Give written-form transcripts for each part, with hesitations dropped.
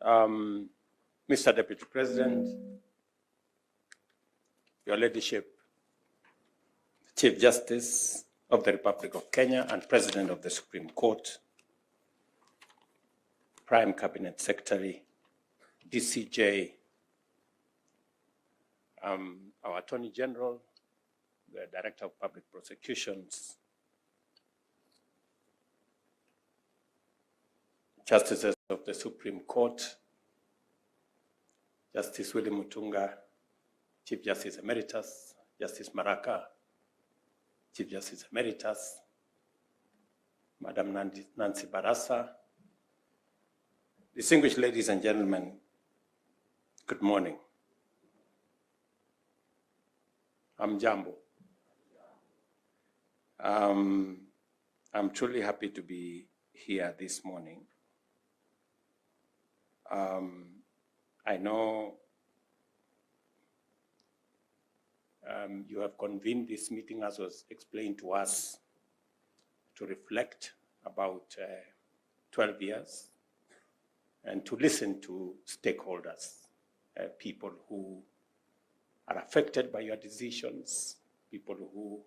Mr. Deputy President, Your Ladyship, Chief Justice of the Republic of Kenya and President of the Supreme Court, Prime Cabinet Secretary, DCJ, our Attorney General, the Director of Public Prosecutions, Justices of the Supreme Court, Justice William Mutunga, Chief Justice Emeritus, Justice Maraka, Chief Justice Emeritus, Madam Nancy Barasa, distinguished ladies and gentlemen, good morning. I'm Jambo. I'm truly happy to be here this morning. I know you have convened this meeting, as was explained to us, to reflect about 12 years and to listen to stakeholders, people who are affected by your decisions, people who,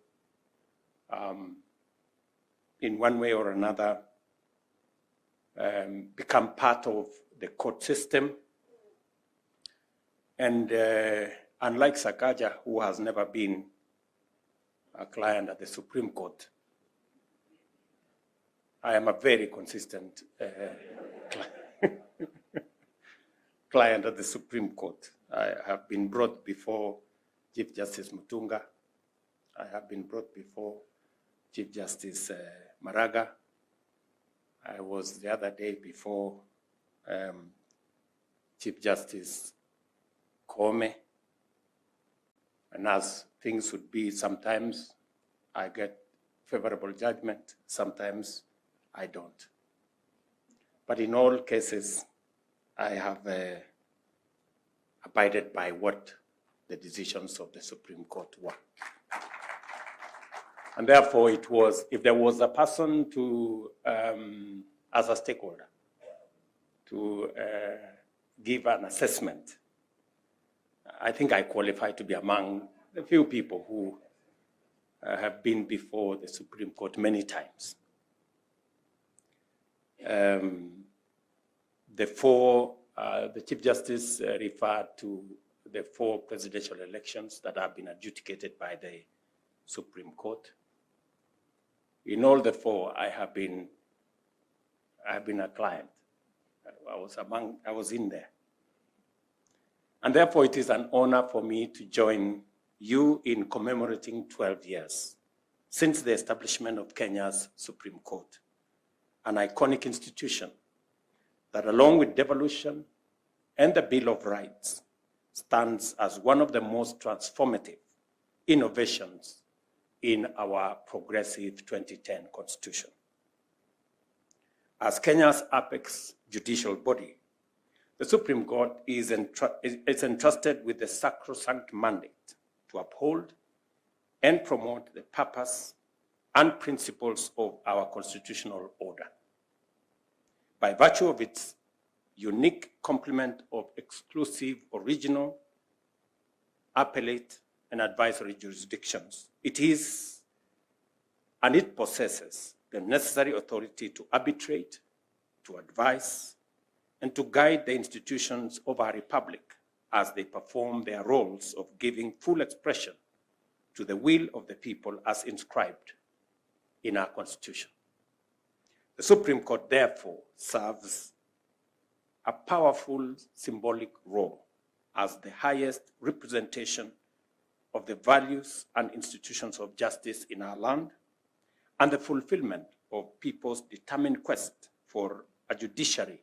in one way or another, become part of the court system. And unlike Sakaja, who has never been a client at the Supreme Court, I am a very consistent client at the Supreme Court. I have been brought before Chief Justice Mutunga. I have been brought before Chief Justice Maraga. I was the other day before Chief Justice Kome. And as things would be, sometimes I get favorable judgment, sometimes I don't. But in all cases, I have abided by what the decisions of the Supreme Court were. And therefore, it was, if there was a person to, as a stakeholder, to give an assessment, I think I qualify to be among the few people who have been before the Supreme Court many times. The Chief Justice referred to the 4 presidential elections that have been adjudicated by the Supreme Court. In all the 4, I have been a client. I was in there. And therefore, it is an honor for me to join you in commemorating 12 years since the establishment of Kenya's Supreme Court, an iconic institution that, along with devolution and the Bill of Rights, stands as one of the most transformative innovations in our progressive 2010 Constitution. As Kenya's apex judicial body, the Supreme Court is entrusted with the sacrosanct mandate to uphold and promote the purpose and principles of our constitutional order. By virtue of its unique complement of exclusive, original, appellate, and advisory jurisdictions, it possesses the necessary authority to arbitrate, to advise, and to guide the institutions of our republic as they perform their roles of giving full expression to the will of the people as inscribed in our Constitution. The Supreme Court, therefore, serves a powerful symbolic role as the highest representation of the values and institutions of justice in our land and the fulfillment of people's determined quest for a judiciary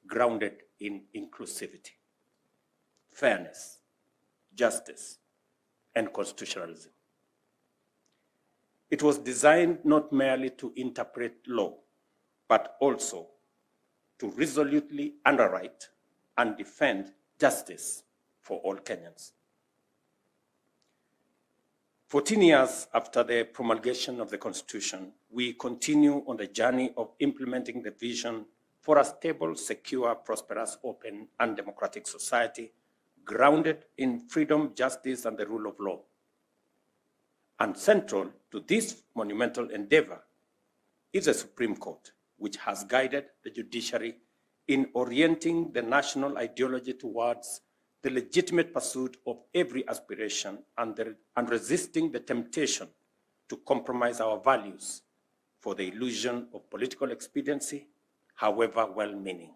grounded in inclusivity, fairness, justice, and constitutionalism. It was designed not merely to interpret law, but also to resolutely underwrite and defend justice for all Kenyans. 14 years after the promulgation of the Constitution, we continue on the journey of implementing the vision for a stable, secure, prosperous, open, and democratic society grounded in freedom, justice, and the rule of law. And central to this monumental endeavor is the Supreme Court, which has guided the judiciary in orienting the national ideology towards the legitimate pursuit of every aspiration and resisting the temptation to compromise our values for the illusion of political expediency, however well-meaning.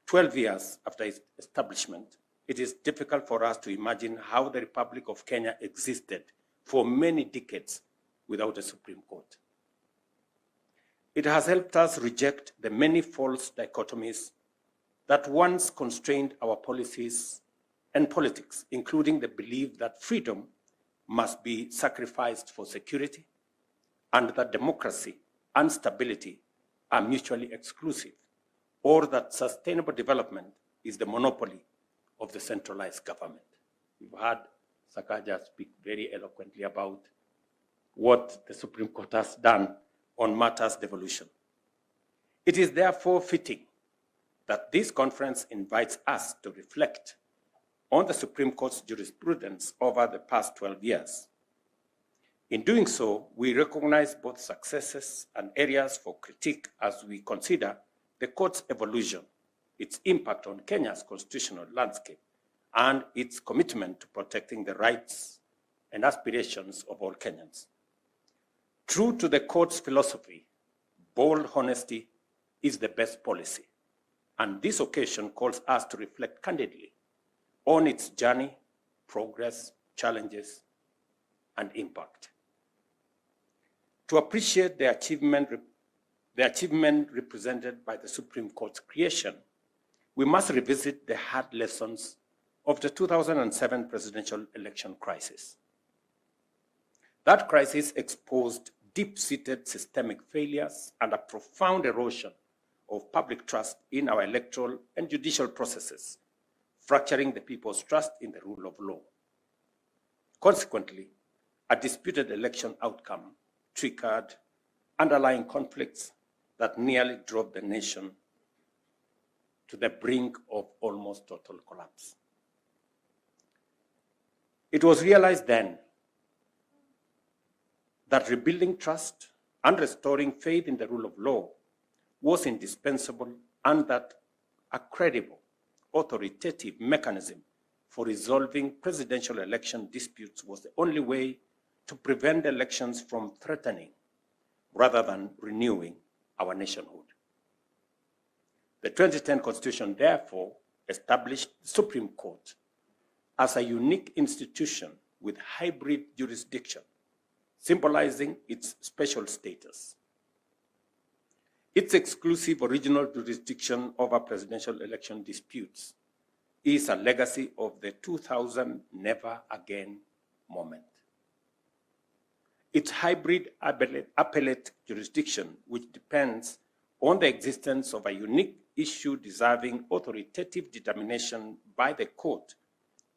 12 years after its establishment, it is difficult for us to imagine how the Republic of Kenya existed for many decades without a Supreme Court. It has helped us reject the many false dichotomies that once constrained our policies and politics, including the belief that freedom must be sacrificed for security and that democracy and stability are mutually exclusive, or that sustainable development is the monopoly of the centralized government. You've heard Sakaja speak very eloquently about what the Supreme Court has done on matters devolution. It is therefore fitting that this conference invites us to reflect on the Supreme Court's jurisprudence over the past 12 years. In doing so, we recognize both successes and areas for critique as we consider the court's evolution, its impact on Kenya's constitutional landscape, and its commitment to protecting the rights and aspirations of all Kenyans. True to the court's philosophy, bold honesty is the best policy, and this occasion calls us to reflect candidly on its journey, progress, challenges, and impact. To appreciate the achievement represented by the Supreme Court's creation, we must revisit the hard lessons of the 2007 presidential election crisis. That crisis exposed deep-seated systemic failures and a profound erosion of public trust in our electoral and judicial processes, fracturing the people's trust in the rule of law. Consequently, a disputed election outcome triggered underlying conflicts that nearly drove the nation to the brink of almost total collapse. It was realized then that rebuilding trust and restoring faith in the rule of law was indispensable, and that a credible, authoritative mechanism for resolving presidential election disputes was the only way to prevent elections from threatening rather than renewing our nationhood. The 2010 Constitution, therefore, established the Supreme Court as a unique institution with hybrid jurisdiction, symbolizing its special status. Its exclusive original jurisdiction over presidential election disputes is a legacy of the 2000 never again moment. Its hybrid appellate jurisdiction, which depends on the existence of a unique issue deserving authoritative determination by the court,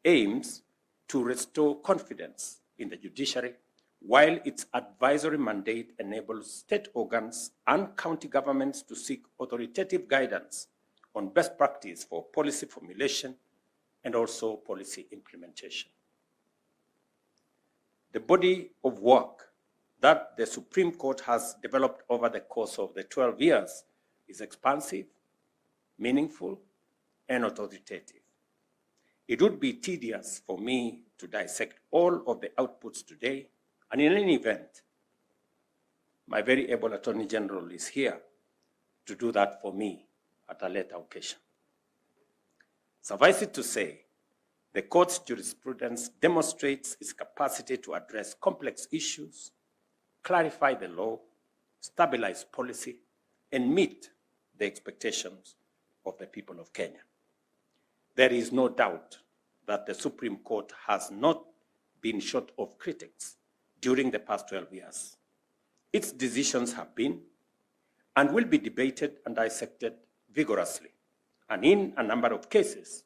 aims to restore confidence in the judiciary, while its advisory mandate enables state organs and county governments to seek authoritative guidance on best practice for policy formulation and also policy implementation. The body of work that the Supreme Court has developed over the course of the 12 years is expansive, meaningful, and authoritative. It would be tedious for me to dissect all of the outputs today, and in any event, my very able Attorney General is here to do that for me at a later occasion. Suffice it to say, the court's jurisprudence demonstrates its capacity to address complex issues, clarify the law, stabilize policy, and meet the expectations of the people of Kenya. There is no doubt that the Supreme Court has not been short of critics during the past 12 years. Its decisions have been and will be debated and dissected vigorously, and in a number of cases,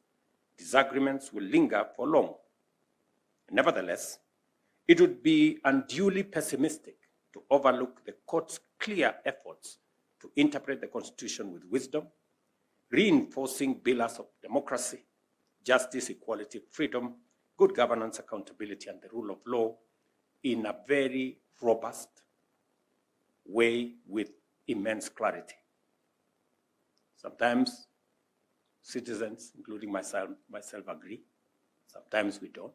disagreements will linger for long. Nevertheless, it would be unduly pessimistic to overlook the court's clear efforts to interpret the Constitution with wisdom, reinforcing pillars of democracy, justice, equality, freedom, good governance, accountability, and the rule of law in a very robust way with immense clarity. Sometimes citizens, including myself agree. Sometimes we don't.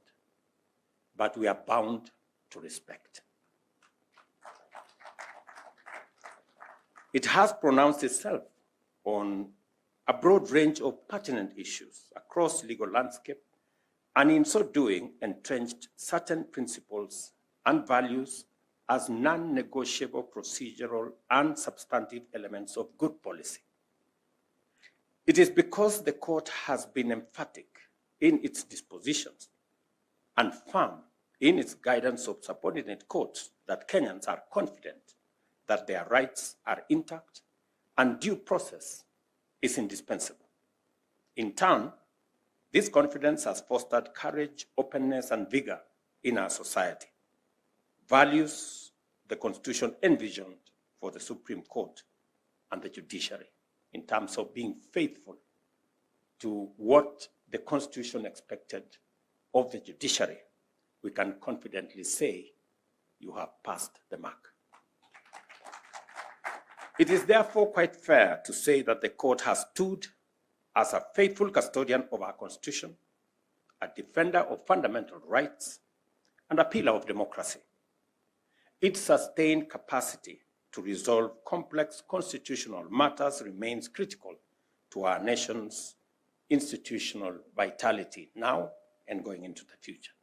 But we are bound to respect. It has pronounced itself on a broad range of pertinent issues across legal landscape, and in so doing, entrenched certain principles and values as non-negotiable procedural and substantive elements of good policy. It is because the court has been emphatic in its dispositions and firm in its guidance of subordinate courts that Kenyans are confident that their rights are intact and due process is indispensable. In turn, this confidence has fostered courage, openness, and vigor in our society, values the Constitution envisioned for the Supreme Court and the judiciary in terms of being faithful to what the Constitution expected of the judiciary. We can confidently say you have passed the mark. It is therefore quite fair to say that the court has stood as a faithful custodian of our Constitution, a defender of fundamental rights, and a pillar of democracy. Its sustained capacity to resolve complex constitutional matters remains critical to our nation's institutional vitality now and going into the future.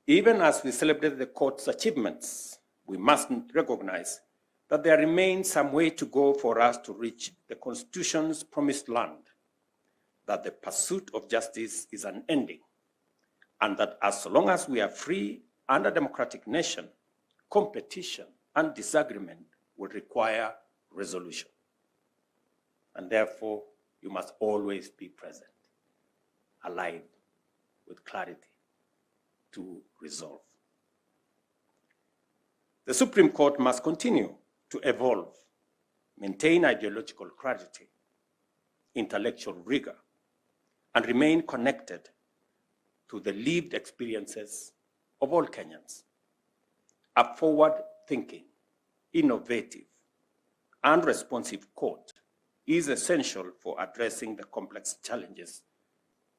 Even as we celebrate the court's achievements, we must recognize that there remains some way to go for us to reach the Constitution's promised land, that the pursuit of justice is unending, and that as long as we are free and a democratic nation, competition and disagreement will require resolution. And therefore, you must always be present, alive, with clarity to resolve. The Supreme Court must continue to evolve, maintain ideological clarity, intellectual rigor, and remain connected to the lived experiences of all Kenyans. A forward-thinking, innovative, and responsive court is essential for addressing the complex challenges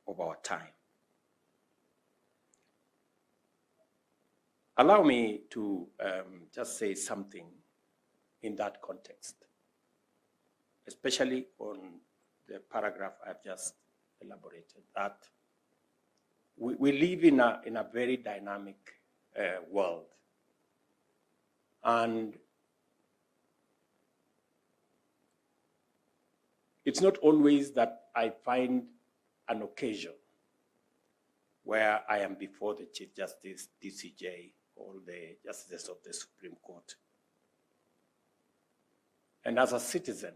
of our time. Allow me to just say something in that context, especially on the paragraph I've just elaborated, that we live in a very dynamic world. And it's not always that I find an occasion where I am before the Chief Justice, DCJ, or the justices of the Supreme Court. And as a citizen,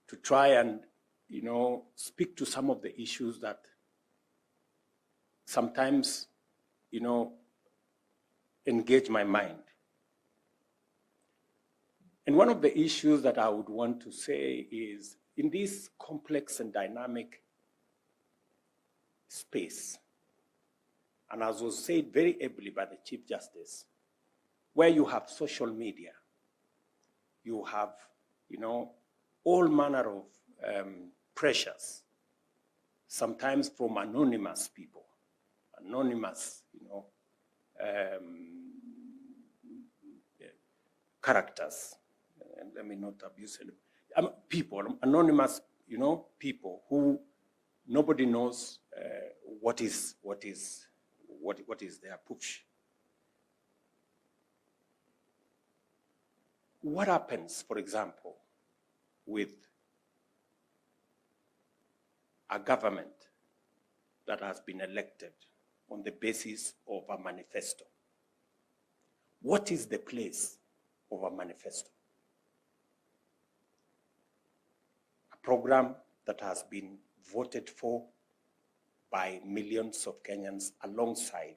to try and, speak to some of the issues that sometimes, engage my mind. And one of the issues that I would want to say is, in this complex and dynamic space, and as was said very ably by the Chief Justice, where you have social media, you have, all manner of pressures, sometimes from anonymous people, anonymous, characters, and let me not abuse it. People, anonymous, people who nobody knows what is their push. What happens, for example, with a government that has been elected on the basis of a manifesto? What is the place of a manifesto? A program that has been voted for by millions of Kenyans alongside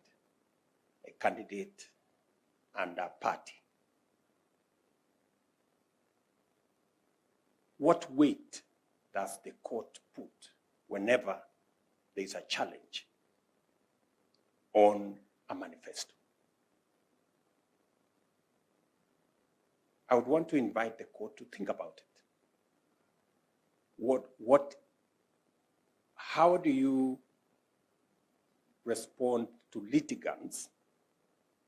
a candidate and a party. what weight does the court put whenever there is a challenge on a manifesto? I would want to invite the court to think about it. How do you respond to litigants,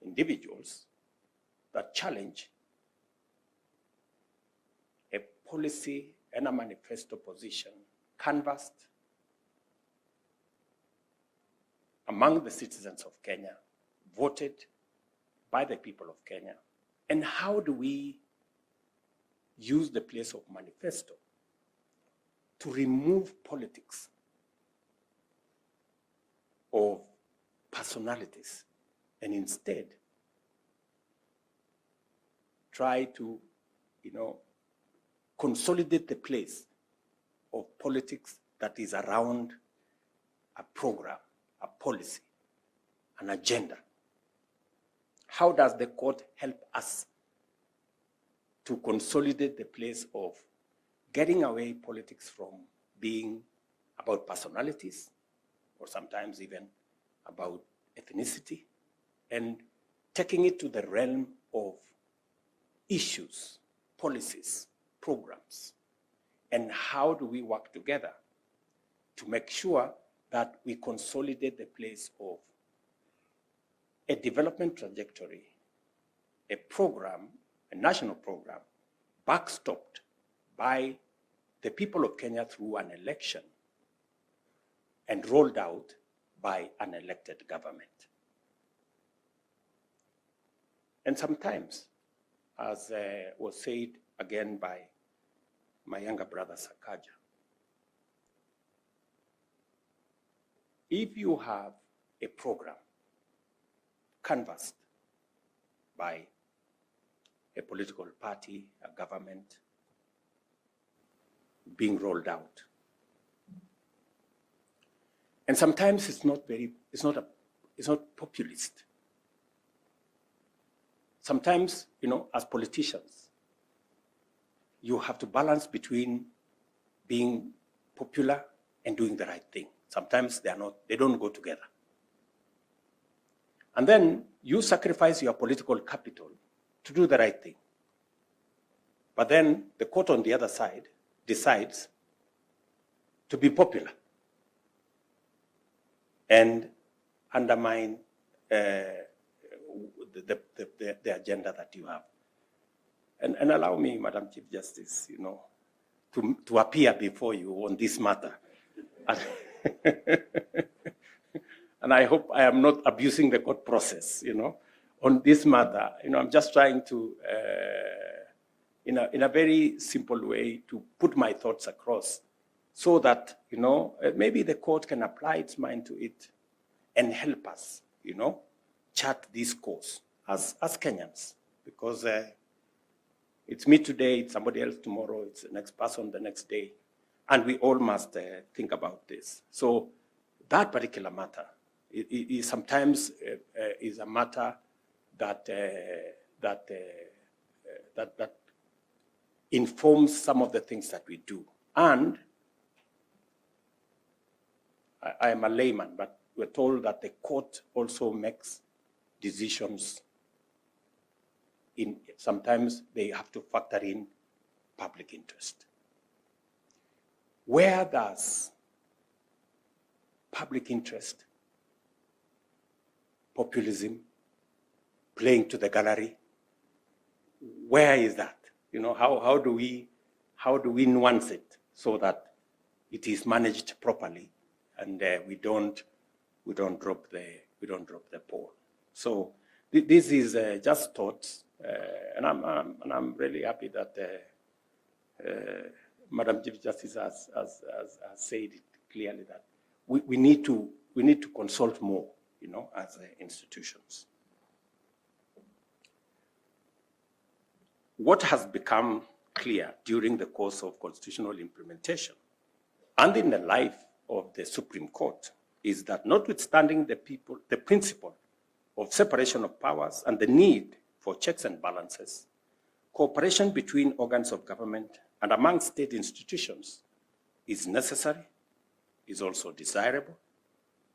individuals, that challenge a policy and a manifesto position canvassed among the citizens of Kenya, voted by the people of Kenya? And how do we use the place of manifesto to remove politics of personalities and instead try to, consolidate the place of politics that is around a program, a policy, an agenda? How does the court help us to consolidate the place of getting away politics from being about personalities, or sometimes even about ethnicity, and taking it to the realm of issues, policies, programs? And how do we work together to make sure that we consolidate the place of a development trajectory, a program, a national program, backstopped by the people of Kenya through an election and rolled out by an elected government? And sometimes, as was said again by my younger brother Sakaja, if you have a program canvassed by a political party, a government, being rolled out, and sometimes it's not populist. Sometimes, as politicians, you have to balance between being popular and doing the right thing. Sometimes they don't go together. And then you sacrifice your political capital to do the right thing. But then the court on the other side decides to be popular and undermine the agenda that you have. And allow me, Madam Chief Justice, to appear before you on this matter. And I hope I am not abusing the court process, on this matter. I'm just trying to, in a very simple way, to put my thoughts across so that, maybe the court can apply its mind to it and help us, chart this course as Kenyans. Because it's me today, it's somebody else tomorrow, it's the next person the next day. And we all must think about this. So that particular matter is sometimes is a matter that informs some of the things that we do. And I am a layman, but we're told that the court also makes decisions. Sometimes they have to factor in public interest. Where does public interest, populism, playing to the gallery, where is that? How do we nuance it so that it is managed properly and we don't drop the ball? So this is just thoughts, and I'm really happy that Madam Chief Justice has said it clearly that we need to consult more, as institutions. What has become clear during the course of constitutional implementation and in the life of the Supreme Court is that, notwithstanding the principle of separation of powers and the need for checks and balances, cooperation between organs of government and among state institutions is necessary, is also desirable,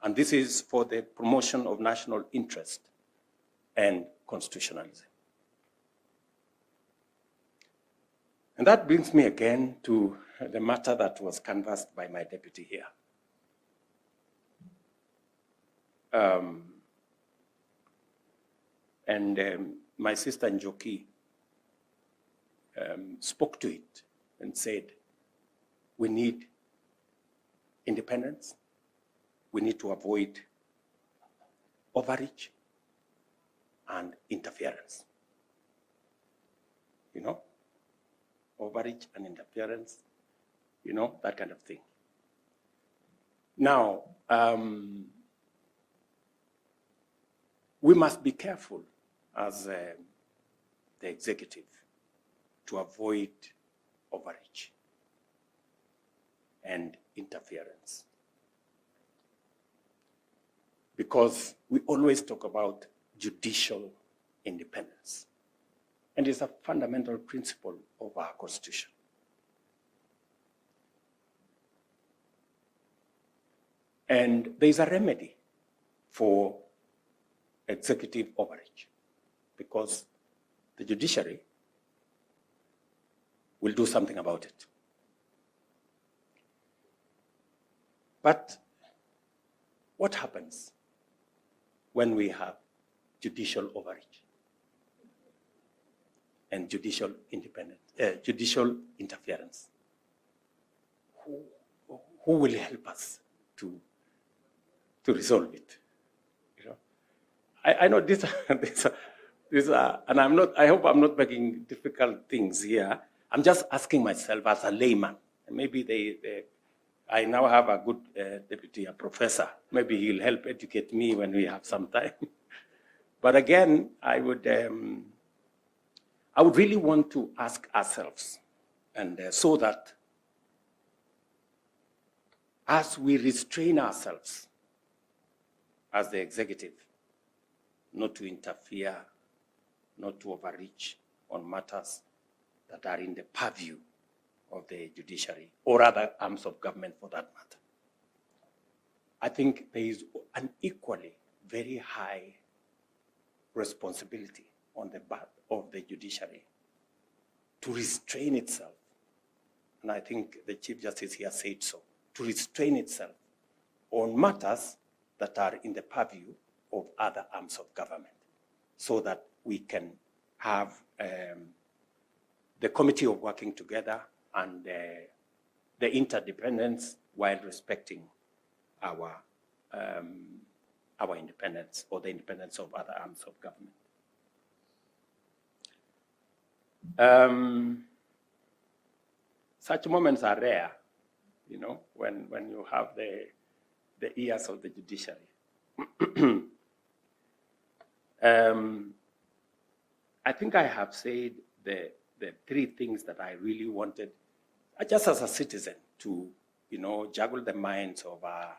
and this is for the promotion of national interest and constitutionalism. And that brings me again to the matter that was canvassed by my deputy here. My sister Njoki spoke to it and said, we need independence, we need to avoid overreach and interference. You know, overreach and interference, you know, that kind of thing. Now, we must be careful as the executive to avoid overreach and interference, because we always talk about judicial independence, and it's a fundamental principle of our Constitution. And there's a remedy for executive overreach, because the judiciary will do something about it. But what happens when we have judicial overreach and judicial interference? Who will help us to resolve it? You know, I know this, and I hope I'm not making difficult things here. I'm just asking myself as a layman, and maybe I now have a good deputy, a professor. Maybe he'll help educate me when we have some time. But again, I would really want to ask ourselves, and so that as we restrain ourselves as the executive, not to interfere, not to overreach on matters that are in the purview of the judiciary or other arms of government for that matter. I think there is an equally very high responsibility on the part of the judiciary to restrain itself, and I think the Chief Justice here said so, to restrain itself on matters that are in the purview of other arms of government, so that we can have the committee of working together and the interdependence while respecting our independence or the independence of other arms of government. Such moments are rare, you know, when you have the ears of the judiciary. I think I have said the three things that I really wanted, just as a citizen, to, you know, juggle the minds of our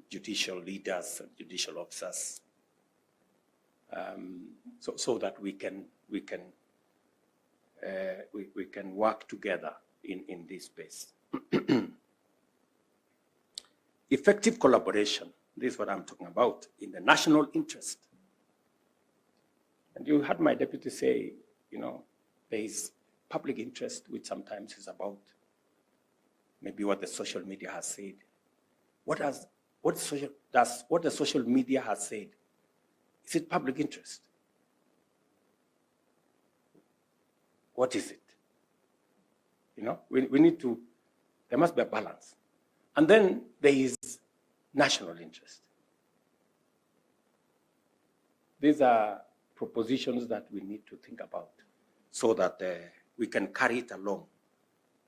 judicial leaders and judicial officers, so that we can work together in this space. Effective collaboration, this is what I'm talking about, in the national interest. And you heard my deputy say, you know, there is public interest, which sometimes is about maybe what the social media has said. What the social media has said, is it public interest? What is it? You know, we need to, there must be a balance. And then there is national interest. These are propositions that we need to think about so that we can carry it along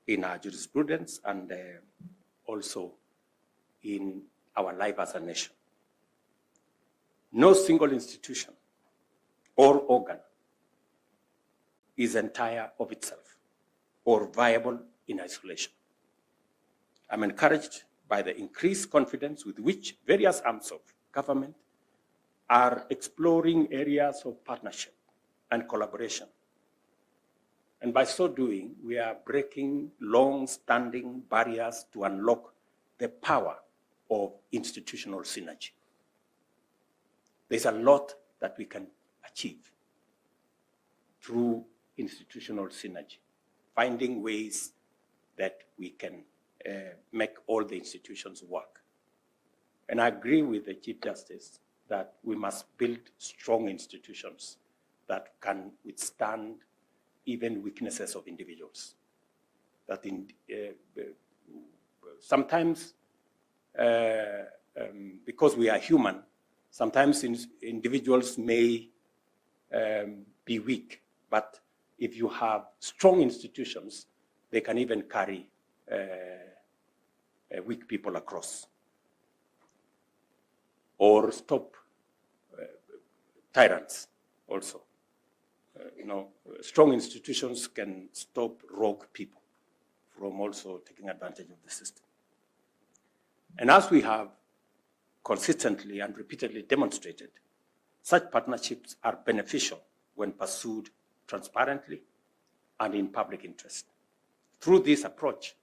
in our jurisprudence and also in our life as a nation. No single institution or organ is entire of itself or viable in isolation. I'm encouraged by the increased confidence with which various arms of government are exploring areas of partnership and collaboration And by so doing, we are breaking long-standing barriers to unlock the power of institutional synergy. There's a lot that we can achieve through institutional synergy, finding ways that we can make all the institutions work. And I agree with the Chief Justice that we must build strong institutions that can withstand even weaknesses of individuals. That sometimes, because we are human, sometimes individuals may be weak, but if you have strong institutions, they can even carry weak people across or stop tyrants also. Strong institutions can stop rogue people from also taking advantage of the system. And as we have consistently and repeatedly demonstrated, such partnerships are beneficial when pursued transparently and in public interest. Through this approach,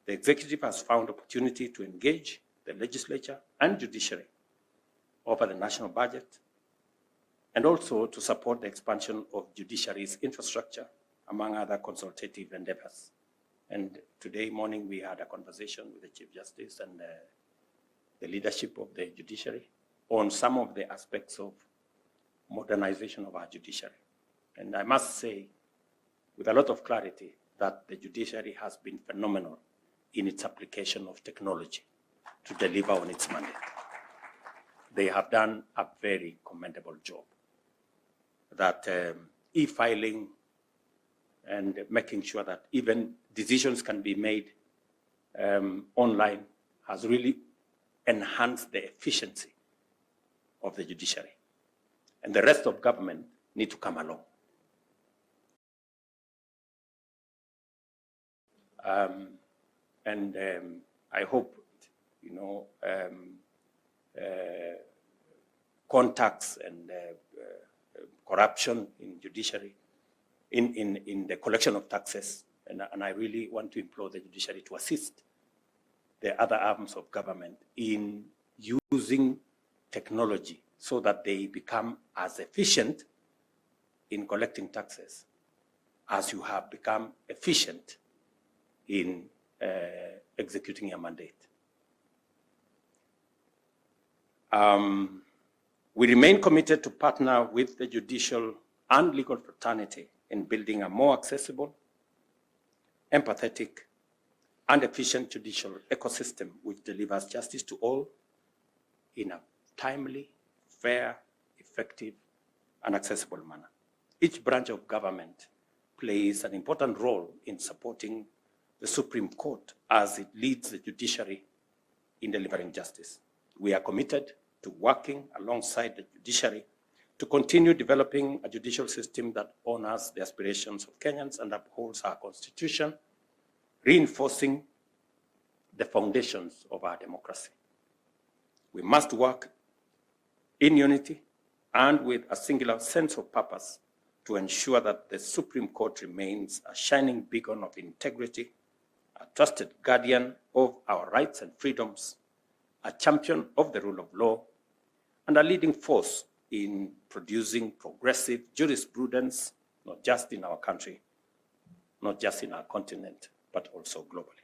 the executive has found opportunity to engage the legislature and judiciary over the national budget, and also to support the expansion of judiciary's infrastructure, among other consultative endeavors. And today morning, we had a conversation with the Chief Justice and the leadership of the judiciary on some of the aspects of modernization of our judiciary. And I must say, with a lot of clarity, that the judiciary has been phenomenal in its application of technology to deliver on its mandate. They have done a very commendable job. That e-filing and making sure that even decisions can be made online has really enhanced the efficiency of the judiciary. And the rest of government need to come along. I hope, contacts and corruption in judiciary, in the collection of taxes, and I really want to implore the judiciary to assist the other arms of government in using technology so that they become as efficient in collecting taxes as you have become efficient in executing your mandate. We remain committed to partner with the judicial and legal fraternity in building a more accessible, empathetic, and efficient judicial ecosystem which delivers justice to all in a timely, fair, effective, and accessible manner. Each branch of government plays an important role in supporting the Supreme Court as it leads the judiciary in delivering justice. We are committed to working alongside the judiciary to continue developing a judicial system that honors the aspirations of Kenyans and upholds our constitution, reinforcing the foundations of our democracy. We must work in unity and with a singular sense of purpose to ensure that the Supreme Court remains a shining beacon of integrity, a trusted guardian of our rights and freedoms, a champion of the rule of law, and a leading force in producing progressive jurisprudence, not just in our country, not just in our continent, but also globally.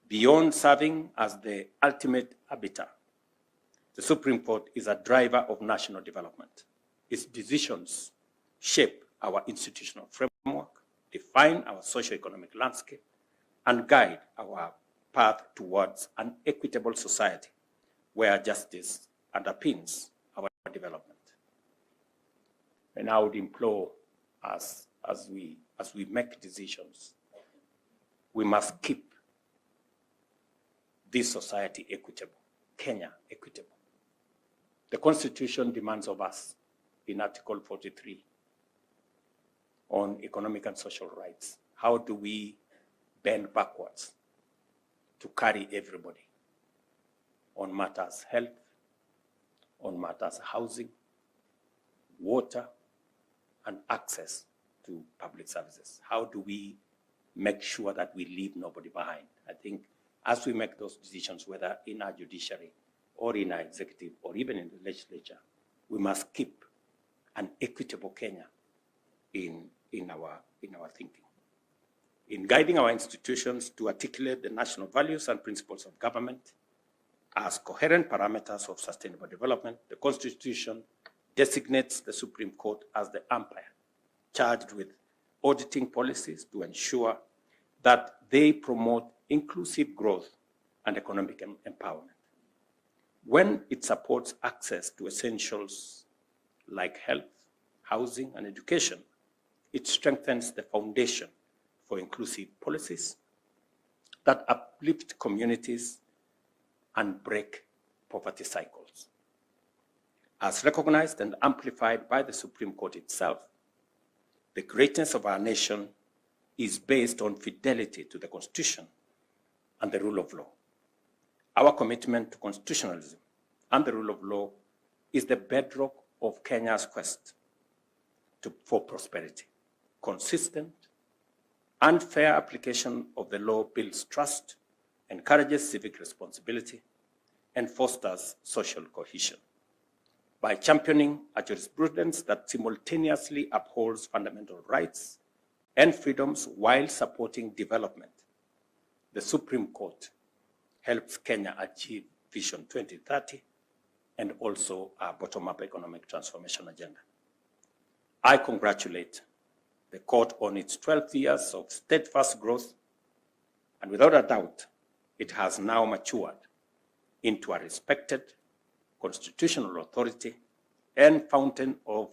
Beyond serving as the ultimate arbiter, the Supreme Court is a driver of national development. Its decisions shape our institutional framework, define our socio-economic landscape, and guide our path towards an equitable society where justice underpins our development. And I would implore us as we make decisions, we must keep this society equitable, Kenya equitable. The Constitution demands of us in Article 43 on economic and social rights. How do we bend backwards to carry everybody on matters health, on matters housing, water, and access to to public services. How do we make sure that we leave nobody behind? I think as we make those decisions, whether in our judiciary or in our executive or even in the legislature, we must keep an equitable Kenya in our thinking. In guiding our institutions to articulate the national values and principles of government as coherent parameters of sustainable development, the Constitution designates the Supreme Court as the umpire charged with auditing policies to ensure that they promote inclusive growth and economic empowerment. When it supports access to essentials like health, housing, and education, it strengthens the foundation for inclusive policies that uplift communities and break poverty cycles. As recognized and amplified by the Supreme Court itself, the greatness of our nation is based on fidelity to the Constitution and the rule of law. Our commitment to constitutionalism and the rule of law is the bedrock of Kenya's quest for prosperity. Consistent and fair application of the law builds trust, encourages civic responsibility, and fosters social cohesion. By championing a jurisprudence that simultaneously upholds fundamental rights and freedoms while supporting development, the Supreme Court helps Kenya achieve Vision 2030 and also our bottom-up economic transformation agenda. I congratulate the court on its 12 years of steadfast growth, and without a doubt, it has now matured into a respected constitutional authority and fountain of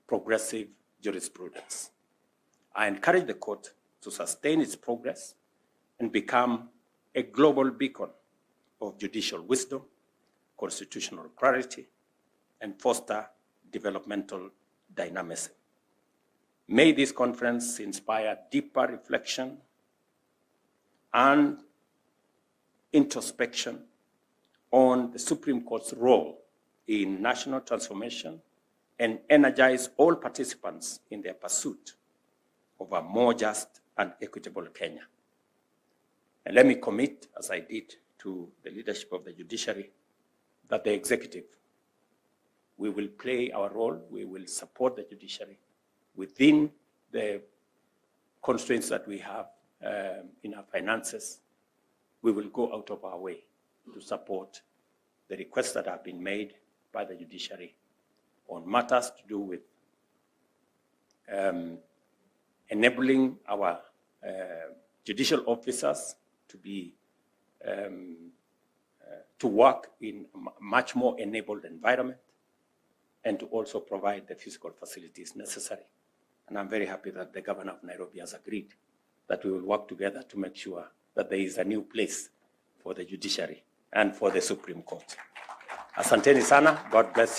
progressive jurisprudence. I encourage the court to sustain its progress and become a global beacon of judicial wisdom, constitutional clarity, and foster developmental dynamism. May this conference inspire deeper reflection and introspection on the Supreme Court's role in national transformation and energize all participants in their pursuit of a more just and equitable Kenya. And let me commit, as I did to the leadership of the judiciary, that the executive, we will play our role, we will support the judiciary within the constraints that we have in our finances. We will go out of our way to support the requests that have been made by the judiciary on matters to do with enabling our judicial officers to be to work in a much more enabled environment and to also provide the physical facilities necessary. And I'm very happy that the governor of Nairobi has agreed that we will work together to make sure that there is a new place for the judiciary and for the Supreme Court. Asanteni sana. God bless you.